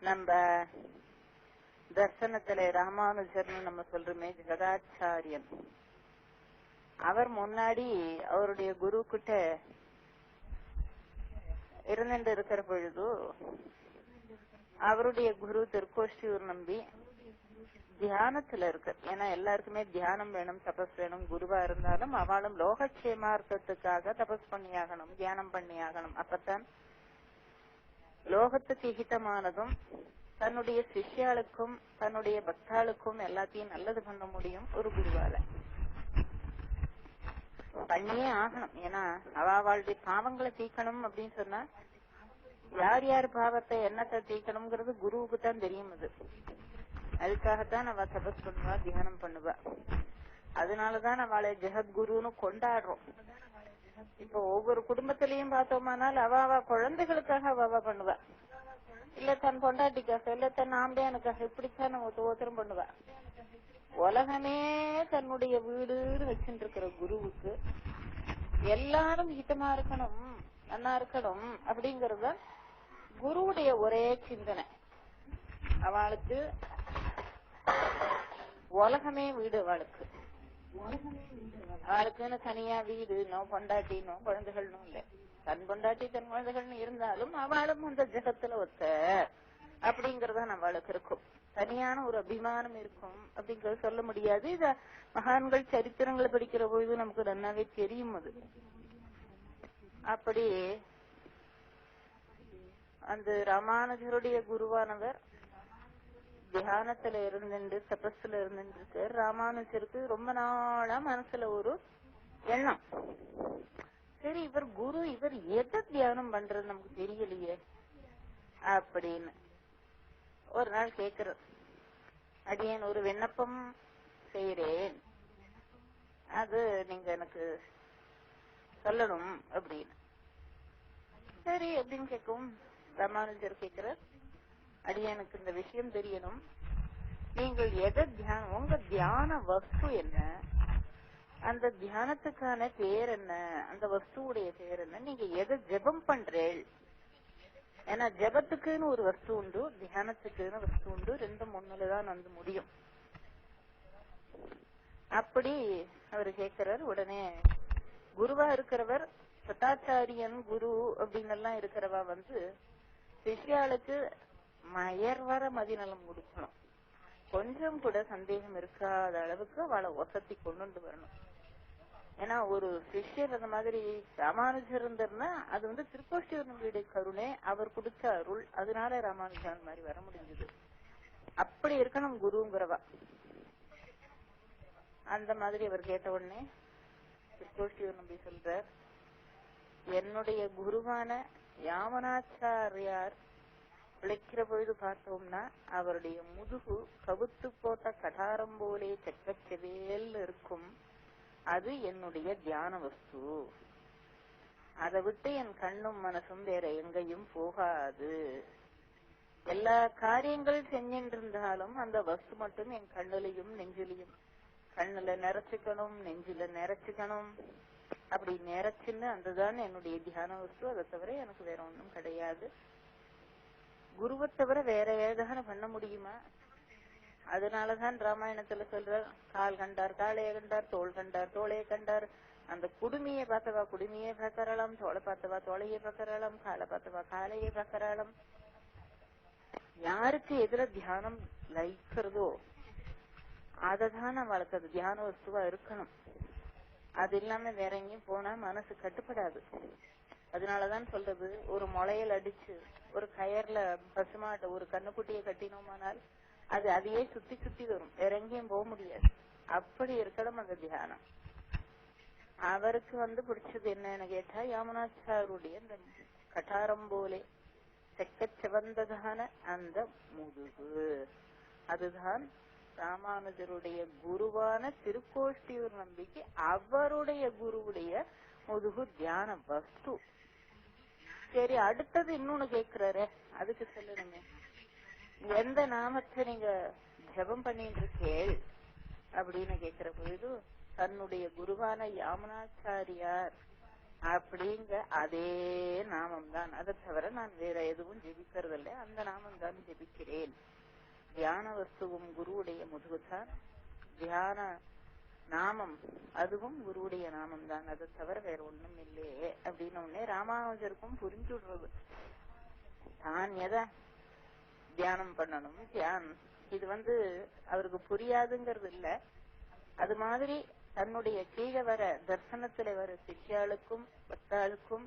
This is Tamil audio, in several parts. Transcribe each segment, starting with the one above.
நம்ம தர்சனத்துல ராமானுஜர்னு நம்ம சொல்றோமே ஜெகதாச்சாரியன், அவர் முன்னாடி அவருடைய குரு கிட்ட இருந்துட்டு இருக்கிற பொழுது அவருடைய குரு திருக்கோஷ்டியூர் நம்பி தியானத்துல இருக்கு. ஏன்னா எல்லாருக்குமே தியானம் வேணும், தபஸ் வேணும். குருவா இருந்தாலும் அவளும் லோகக்ஷேமார்த்தத்துக்காக தபஸ் பண்ணியாகணும், தியானம் பண்ணியாகணும். அப்பத்தான் லோகத்துக்கு ஹிதமானதும் தன்னுடைய சிஷ்யாளுக்கும் தன்னுடைய பக்தாளுக்கும் எல்லாத்தையும் நல்லது பண்ண முடியும் ஒரு குருவால. பண்ணியே ஆகணும். ஏன்னா அவளுடைய பாவங்களை தீக்கணும் அப்படின்னு சொன்னா யார் யார் பாவத்தை என்னத்தை தீக்கணும்ங்கிறது குருவுக்கு தான் தெரியும். அதுக்காகத்தான் அவ தபஸ் பண்ணுவா, தியானம் பண்ணுவா. அதனாலதான் அவளை ஜெகத்குருன்னு கொண்டாடுறோம். இப்போ ஒவ்வொரு குடும்பத்திலையும் பார்த்தோமானால் அவ குழந்தைகளுக்காக அவ பண்ணுவா, இல்ல தன் பொண்டாட்டிக்காக, இல்ல தன் ஆம்பளையானுக்காக, இப்படித்தான் நம்ம ஒவ்வொருத்தரும் பண்ணுவா. உலகமே தன்னுடைய வீடுன்னு வச்சுட்டு இருக்கிற குருவுக்கு எல்லாரும் ஹிதமா இருக்கணும், நல்லா இருக்கணும் அப்படிங்கறது குருவுடைய ஒரே சிந்தனை. அவளுக்கு உலகமே வீடு, அவளுக்குன்னு தனியா வீடு நோ பொண்டாட்டினோ குழந்தைகள்னு இல்ல. தன் பொண்டாட்டி தன் குழந்தைகள்னு இருந்தாலும் அவளும் அந்த ஜெகத்துல ஒத்த அப்படிங்கறதான் அவளுக்கு இருக்கும். தனியான ஒரு அபிமானம் இருக்கும் அப்படிங்கறது சொல்ல முடியாது. இத மகான்கள் சரித்திரங்களை படிக்கிற பொழுது நமக்கு நன்னாவே தெரியும். அது அப்படி அந்த ராமானுஜருடைய குருவானவர் தியானத்துல இருந்துட்டு தபஸ்ல இருந்துட்டு இருக்கார். ராமானுஜருக்கு ரொம்ப நாளா மனசுல ஒரு எண்ணம், சரி இவர் குரு, இவர் எதை தியானம் பண்றது நமக்கு தெரியலையே அப்படின்னு. ஒரு நாள் கேக்குற, அடியேன் ஒரு விண்ணப்பம் செய்யறேன், அது நீங்க எனக்கு சொல்லணும் அப்படின்னு. சரி அப்படின்னு கேட்கும். ராமானுஜர் கேக்குற, அடியனுக்கு இந்த விஷயம் தெரியணும், நீங்கள் எதை தியானம், உங்க தியான வஸ்து என்ன, அந்த தியானத்துக்கான பேர் என்ன, அந்த வஸ்துவுடைய பேர் என்ன, நீங்க எதை ஜெபம் பண்றேள். ஏன்னா ஜெபத்துக்குன்னு ஒரு வஸ்து உண்டு, தியானத்துக்குன்னு வஸ்து உண்டு, ரெண்டும் ஒண்ணுலதான் வந்து முடியும். அப்படி அவரு கேட்கிறார். உடனே குருவா இருக்கிறவர் சதாச்சாரியன் குரு அப்படின்னு எல்லாம் இருக்கிறவா வந்து சிஷ்யாளுக்கு மயர்வர மதிநலம் கொடுக்கணும். கொஞ்சம் கூட சந்தேகம் இருக்காத அளவுக்கு அவளை வசதி கொண்டு வரணும். ஏன்னா ஒரு சிஷ்யர் அந்த மாதிரி ராமானுஜர் இருந்தாருன்னா அது வந்து திருக்கோஷ்டியூர் வீடு கருணை, அவர் கொடுத்த அருள், அதனால ராமானுஜன் மாதிரி வர முடிஞ்சது. அப்படி இருக்கணும் குருங்கிறவா. அந்த மாதிரி அவர் கேட்ட உடனே திருக்கோஷ்டியூர் நம்பி சொல்றார், என்னுடைய குருவான யாமனாச்சாரியார் உழைக்கிற பொழுது பார்த்தோம்னா அவருடைய முதுகு கவுத்து போட்ட கடாரம் போலே செக்கச்செவேல் இருக்கும். அது என்னுடைய தியான வஸ்து. அதை விட்டு என் கண்ணும் மனசும் வேற எங்கேயும் போகாது. எல்லா காரியங்கள் செஞ்சிட்டு இருந்தாலும் அந்த வஸ்து மட்டும் என் கண்ணுலையும் நெஞ்சிலையும், கண்ணுல நிறைச்சுக்கணும், நெஞ்சில நிறைச்சுக்கணும். அப்படி நிறைச்சுன்னு அதுதான் என்னுடைய தியான வஸ்து. அதை தவிர எனக்கு வேற ஒண்ணும் கிடையாது. குருவை தவிர வேற ஏதாவது பண்ண முடியுமா? அதனாலதான் ராமாயணத்துல சொல்ற, கால் கண்டார் காளைய கண்டார், தோல் கண்டார் தோளைய கண்டார். அந்த குடுமையை பார்த்தவா குடுமையை பார்க்கறாளாம், தோளை பார்த்தவா தோளையை பார்க்கறாளாம், காலை பார்த்தவா காலையை பார்க்கறாளாம். யாருக்கு எதிர தியானம் லைக்கிறதோ அததான் அவளுக்கு அது தியான வஸ்துவா இருக்கணும். அது இல்லாம வேற எங்கேயும் போனா மனசு கட்டுப்படாது. அதனாலதான் சொல்றது, ஒரு முளையல் அடிச்சு ஒரு கயர்ல பசுமாட்ட ஒரு கண்ணுக்குட்டியை கட்டினோமானால் அது அதையே சுத்தி சுத்தி வரும், வேற எங்கேயும் போக முடியாது. அப்படி இருக்கணும் அந்த தியானம். அவருக்கு வந்து பிடிச்சது என்னன்னு கேட்டா யாமனாச்சாருடைய அந்த கட்டாரம் போலே செக்க சிவந்ததான அந்த முதுகு. அதுதான் ராமானுஜருடைய குருவான திருக்கோஷ்டியூர் நம்பிக்கை அவருடைய குருவுடைய முதுகு தியான வஸ்து. சரி, அடுத்தது இன்னொன்னு கேக்குறாரு, அதுக்கு சொல்லணுமே, எந்த நாமத்தை நீங்க ஜபம் பண்ணிட்டு இருக்கேள் அப்படின்னு கேக்குற பொழுது தன்னுடைய குருவான யாமனாச்சாரியார் அப்படிங்க அதே நாமம் தான். அதை தவிர நான் வேற எதுவும் ஜெபிக்கிறது இல்லை. அந்த நாமம் தான் ஜெபிக்கிறேன். தியான வஸ்துவும் குருவுடைய முதுகுதான். தியான நாமம் அதுவும் குருவுடைய நாமம் தான். அதை தவிர வேற ஒண்ணும் இல்லையே அப்படின்னு உடனே ராமானுஜருக்கும் புரிஞ்சு விடுறது. தான் எதை தியானம் பண்ணணும், தியானம் இது அவருக்கு புரியாதுங்கிறது இல்ல. அது மாதிரி தன்னுடைய கீழே வர தர்சனத்துல வர சிஷ்யாளுக்கும் பக்தாளுக்கும்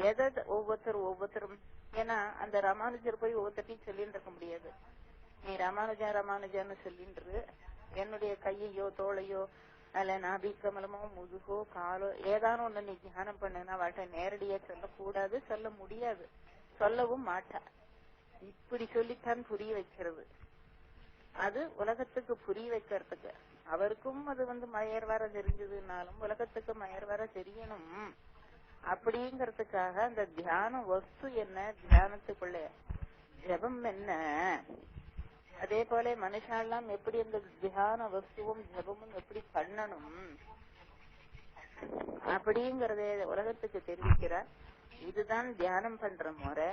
எதை ஒவ்வொருத்தரும் ஏன்னா அந்த ராமானுஜர் போய் ஒவ்வொருத்தையும் சொல்லிட்டு இருக்க முடியாது. நீ ராமானுஜா ராமானுஜான்னு சொல்லின்று என்னுடைய கையையோ தோளையோ அல்ல நாபி கமலமோ முதுகோ காலோ ஏதானு ஒண்ணு நீ தியானம் பண்ணுனா வாட்ட நேரடியா சொல்லக்கூடாது, சொல்ல முடியாது, சொல்லவும் மாட்டா. இப்படி சொல்லித்தான் புரிய வைக்கிறது. அது உலகத்துக்கு புரிய வைக்கிறதுக்கு அவருக்கும் அது மயர் வர தெரிஞ்சதுனாலும் உலகத்துக்கு மயர் வர தெரியணும் அப்படிங்கறதுக்காக அந்த தியான வஸ்து என்ன, தியானத்துக்குள்ள ஜபம் என்ன, அதே போல மனுஷெல்லாம் எப்படி அந்த தியான வஸ்துவும் ஜபமும் எப்படி பண்ணணும் அப்படிங்கறத உலகத்துக்கு தெரிவிக்கிறார். இதுதான் தியானம் பண்ற முறை.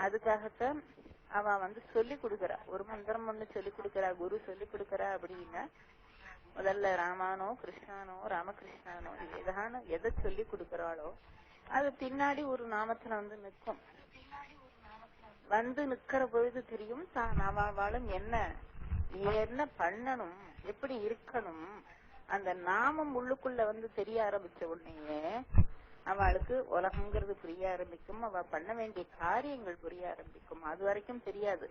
அதுக்காகத்தான் அவ சொல்லி கொடுக்கறா. ஒரு மந்திரம் ஒண்ணு சொல்லி கொடுக்கறா, குரு சொல்லி கொடுக்கறா. அப்படின்னா முதல்ல ராமானோ கிருஷ்ணானோ ராமகிருஷ்ணானோ ஏதான எதை சொல்லி கொடுக்கறாளோ அது பின்னாடி ஒரு நாமத்துல நிற்கும். நிக்கிற பொழுது தெரியும் தான் அவளும் என்ன பண்ணணும், எப்படி இருக்கணும். அந்த நாமம் உள்ளுக்குள்ள தெரிய ஆரம்பிச்ச உடனேயே அவளுக்கு உலகங்கிறது புரிய ஆரம்பிக்கும். அவ பண்ண வேண்டிய காரியங்கள் புரிய ஆரம்பிக்கும். அது வரைக்கும் தெரியாது.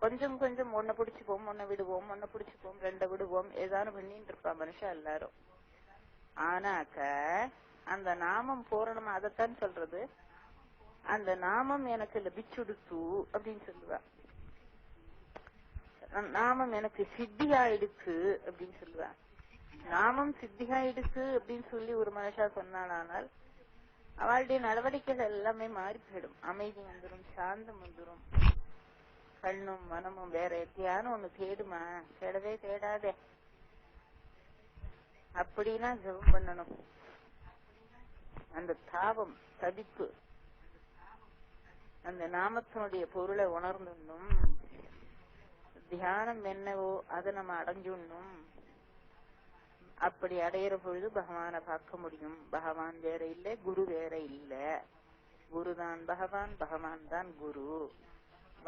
கொஞ்சம் கொஞ்சம் ஒன்ன பிடிச்சுப்போம், ஒன்ன விடுவோம், ஒன்ன பிடிச்சுப்போம், ரெண்ட விடுவோம், ஏதானு பண்ணிட்டு இருப்பா மனுஷா எல்லாரும். ஆனாக்க அந்த நாமம் பூரணமா அதைத்தான் சொல்றது. அந்த நாமம் எனக்கு லபிச்சுடுத்து அப்படின்னு சொல்லுவா. நாமம் எனக்கு சித்தியாயிடுச்சு அப்படின்னு சொல்லுவா. நாமம் சித்தியாயிடுச்சு அப்படின்னு சொல்லி ஒரு மனுஷா சொன்னானால் அவளுடைய நடவடிக்கைகள் எல்லாமே மாறி போயிடும். அமைதி வந்துடும், சாந்தம் வந்துடும். கண்ணும் மனமும் வேற எத்தையான ஒண்ணு தேடுமா? தேடவே தேடாதே. அப்படின்னா ஜெபம் பண்ணணும். அந்த தாபம் தடிப்பு அந்த நாமத்தினுடைய பொருளை உணர்ந்துடணும். தியானம் என்னவோ அதை நம்ம அடைஞ்சுடணும். அப்படி அடையிற பொழுது பகவானை பார்க்க முடியும். பகவான் வேற இல்ல, குரு வேற இல்ல. குருதான் பகவான், பகவான் தான் குரு.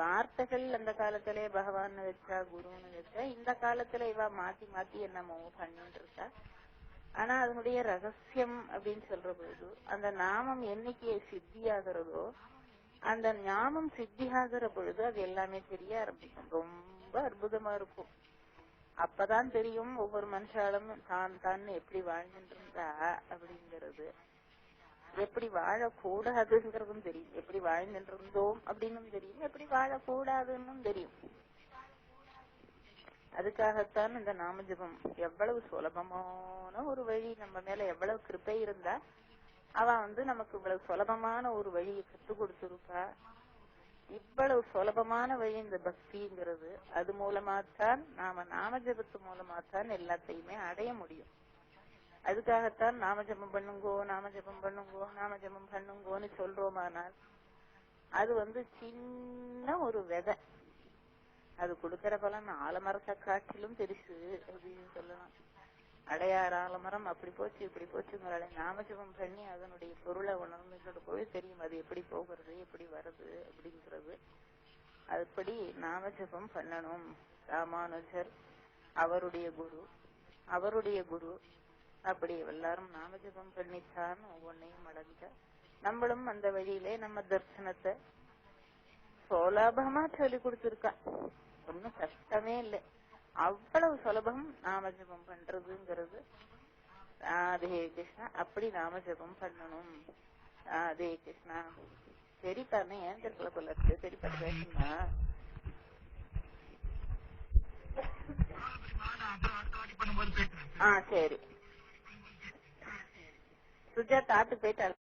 வார்த்தைகள் அந்த காலத்திலே பகவான் வச்சா குருன்னு வச்சா, இந்த காலத்துல இவ மாத்தி மாத்தி என்னமோ பண்ணிட்டு இருக்கா. ஆனா அதனுடைய ரகசியம் அப்படின்னு சொல்ற பொழுது அந்த நாமம் என்னைக்கு சித்தியாகிறதோ அந்த நாமம் சித்தியாகிற பொழுது அது எல்லாமே தெரிய ஆரம்பிக்கும். ரொம்ப அற்புதமா இருக்கும். அப்பதான் தெரியும் ஒவ்வொரு மனுஷாலும் தான் எப்படி வாழ்ந்துட்டு இருந்தா அப்படிங்கிறது. எப்படி வாழக்கூடாதுங்கிறதும் தெரியும். எப்படி வாழ்ந்துட்டு இருந்தோம் அப்படின்னு தெரியும். எப்படி வாழக்கூடாதுன்னு தெரியும். அதுக்காகத்தான் இந்த நாமஜபம் எவ்வளவு சுலபமான ஒரு வழி. நம்ம மேல எவ்வளவு கிருபை இருந்தா அவ நமக்கு இவ்வளவு சுலபமான ஒரு வழியை கத்து கொடுத்திருக்கா. இவ்வளவு சுலபமான வழி இந்த பக்திங்கிறது. அது மூலமாத்தான் நாம நாமஜபத்து மூலமாத்தான் எல்லாத்தையுமே அடைய முடியும். அதுக்காகத்தான் நாமஜபம் பண்ணுங்கோ, நாமஜபம் பண்ணுங்கோ, நாமஜபம் பண்ணுங்கோன்னு சொல்றோமானால் அது சின்ன ஒரு விதை. அது கொடுக்கற பலன் ஆலமரத்தை காட்டிலும் பெருசு அப்படின்னு சொல்லலாம். அடையாறு ஆலமரம் அப்படி போச்சு இப்படி போச்சுங்கிறாளே, நாமஜபம் பண்ணி அதனுடைய பொருளை உணர்ந்துகிட்டு போய் தெரியும் அது எப்படி போகிறது, எப்படி வருது அப்படிங்கிறது. அதுபடி நாமஜபம் பண்ணணும். ராமானுஜர் அவருடைய குரு அப்படி எல்லாரும் நாமஜபம் பண்ணித்தான் ஒவ்வொன்னையும் அடைஞ்ச. நம்மளும் அந்த வழியிலே நம்ம தர்சனத்தை சுலபமா சொல்லி கொடுத்திருக்கா. ஒன்னும் கஷ்டமே இல்லை. அவ்வளவு சுலபம் நாமஜபம் பண்றதுங்கிறது. ராதே கிருஷ்ணா. அப்படி நாமஜபம் பண்ணணும். ராதே கிருஷ்ணா. சரி தானே, ஏன் தெரியல போல இருக்கு. சரி பேசுனா சரி. சுஜாதா ஆட்டு போயிட்டாரு.